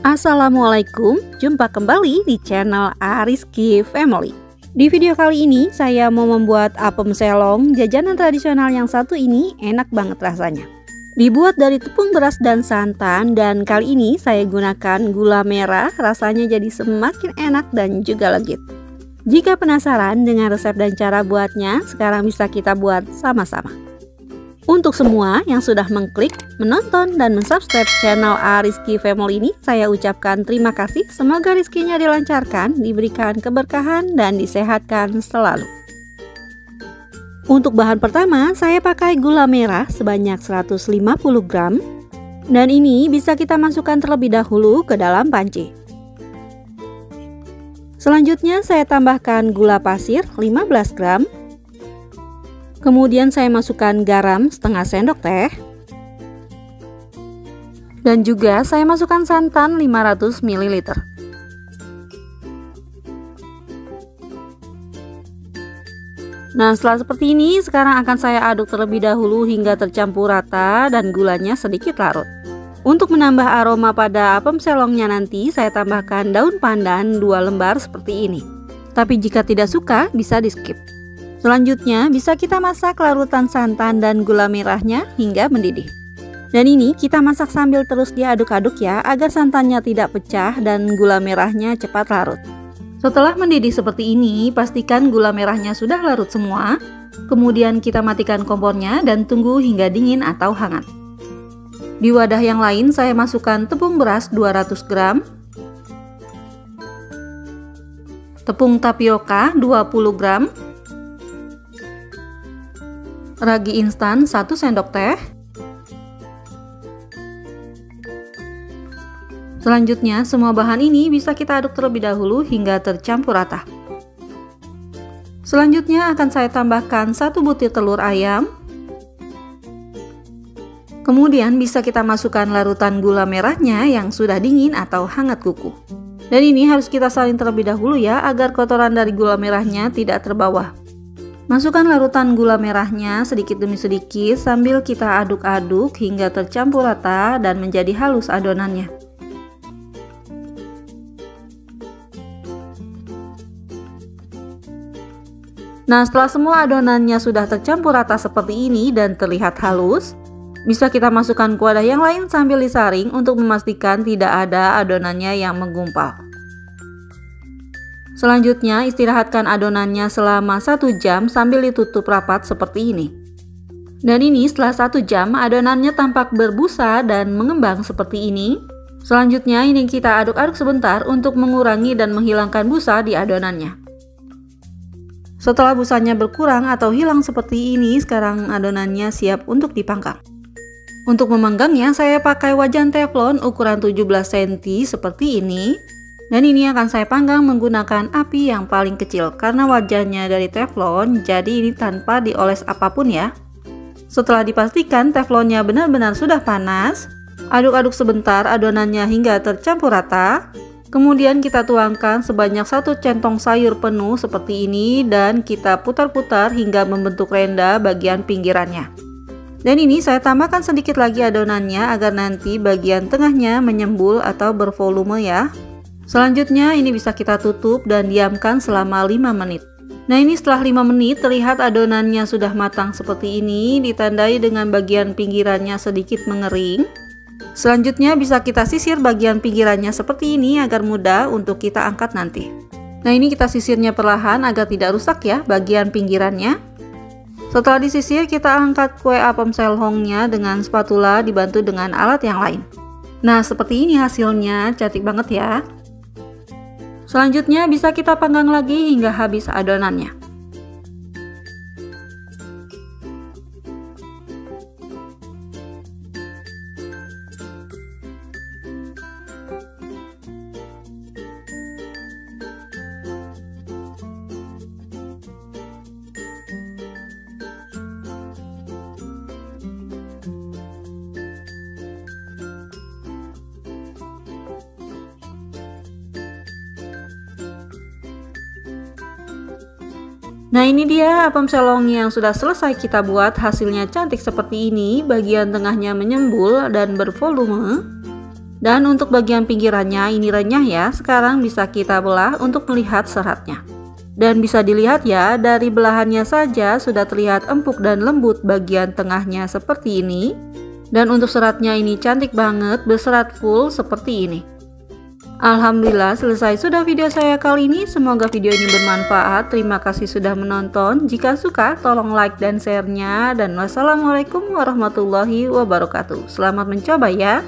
Assalamualaikum, jumpa kembali di channel Ariski Family. Di video kali ini saya mau membuat apem selong. Jajanan tradisional yang satu ini enak banget rasanya. Dibuat dari tepung beras dan santan, dan kali ini saya gunakan gula merah. Rasanya jadi semakin enak dan juga legit. Jika penasaran dengan resep dan cara buatnya, sekarang bisa kita buat sama-sama. Untuk semua yang sudah mengklik, menonton, dan mensubscribe channel Ariski Family ini, saya ucapkan terima kasih. Semoga rezekinya dilancarkan, diberikan keberkahan, dan disehatkan selalu. Untuk bahan pertama, saya pakai gula merah sebanyak 150 gram. Dan ini bisa kita masukkan terlebih dahulu ke dalam panci. Selanjutnya saya tambahkan gula pasir 15 gram. Kemudian saya masukkan garam setengah sendok teh. Dan juga saya masukkan santan 500 ml. Nah, setelah seperti ini, sekarang akan saya aduk terlebih dahulu hingga tercampur rata dan gulanya sedikit larut. Untuk menambah aroma pada apem selongnya nanti, saya tambahkan daun pandan 2 lembar seperti ini. Tapi jika tidak suka, bisa di skip. Selanjutnya bisa kita masak larutan santan dan gula merahnya hingga mendidih. Dan ini kita masak sambil terus diaduk-aduk ya, agar santannya tidak pecah dan gula merahnya cepat larut. Setelah mendidih seperti ini, pastikan gula merahnya sudah larut semua. Kemudian kita matikan kompornya dan tunggu hingga dingin atau hangat. Di wadah yang lain saya masukkan tepung beras 200 gram, tepung tapioka 20 gram, ragi instan 1 sendok teh. Selanjutnya semua bahan ini bisa kita aduk terlebih dahulu hingga tercampur rata. Selanjutnya akan saya tambahkan 1 butir telur ayam. Kemudian bisa kita masukkan larutan gula merahnya yang sudah dingin atau hangat kuku. Dan ini harus kita salin terlebih dahulu ya, agar kotoran dari gula merahnya tidak terbawa. Masukkan larutan gula merahnya sedikit demi sedikit sambil kita aduk-aduk hingga tercampur rata dan menjadi halus adonannya. Nah, setelah semua adonannya sudah tercampur rata seperti ini dan terlihat halus, bisa kita masukkan ke wadah yang lain sambil disaring untuk memastikan tidak ada adonannya yang menggumpal. Selanjutnya istirahatkan adonannya selama 1 jam sambil ditutup rapat seperti ini. Dan ini setelah 1 jam adonannya tampak berbusa dan mengembang seperti ini. Selanjutnya ini kita aduk-aduk sebentar untuk mengurangi dan menghilangkan busa di adonannya. Setelah busanya berkurang atau hilang seperti ini, sekarang adonannya siap untuk dipanggang. Untuk memanggangnya saya pakai wajan teflon ukuran 17 cm seperti ini. Dan ini akan saya panggang menggunakan api yang paling kecil karena wajannya dari teflon, jadi ini tanpa dioles apapun ya. Setelah dipastikan teflonnya benar-benar sudah panas, aduk-aduk sebentar adonannya hingga tercampur rata. Kemudian kita tuangkan sebanyak 1 centong sayur penuh seperti ini dan kita putar-putar hingga membentuk renda bagian pinggirannya. Dan ini saya tambahkan sedikit lagi adonannya agar nanti bagian tengahnya menyembul atau bervolume ya. Selanjutnya ini bisa kita tutup dan diamkan selama 5 menit. Nah, ini setelah 5 menit terlihat adonannya sudah matang seperti ini, ditandai dengan bagian pinggirannya sedikit mengering. Selanjutnya bisa kita sisir bagian pinggirannya seperti ini agar mudah untuk kita angkat nanti. Nah, ini kita sisirnya perlahan agar tidak rusak ya bagian pinggirannya. Setelah disisir, kita angkat kue apem selongnya dengan spatula dibantu dengan alat yang lain. Nah, seperti ini hasilnya, cantik banget ya. Selanjutnya bisa kita panggang lagi hingga habis adonannya. Nah, ini dia apem selong yang sudah selesai kita buat. Hasilnya cantik seperti ini, bagian tengahnya menyembul dan bervolume. Dan untuk bagian pinggirannya ini renyah ya. Sekarang bisa kita belah untuk melihat seratnya. Dan bisa dilihat ya, dari belahannya saja sudah terlihat empuk dan lembut bagian tengahnya seperti ini. Dan untuk seratnya ini cantik banget, berserat full seperti ini. Alhamdulillah selesai sudah video saya kali ini. Semoga video ini bermanfaat. Terima kasih sudah menonton. Jika suka tolong like dan share-nya. Dan wassalamualaikum warahmatullahi wabarakatuh. Selamat mencoba ya.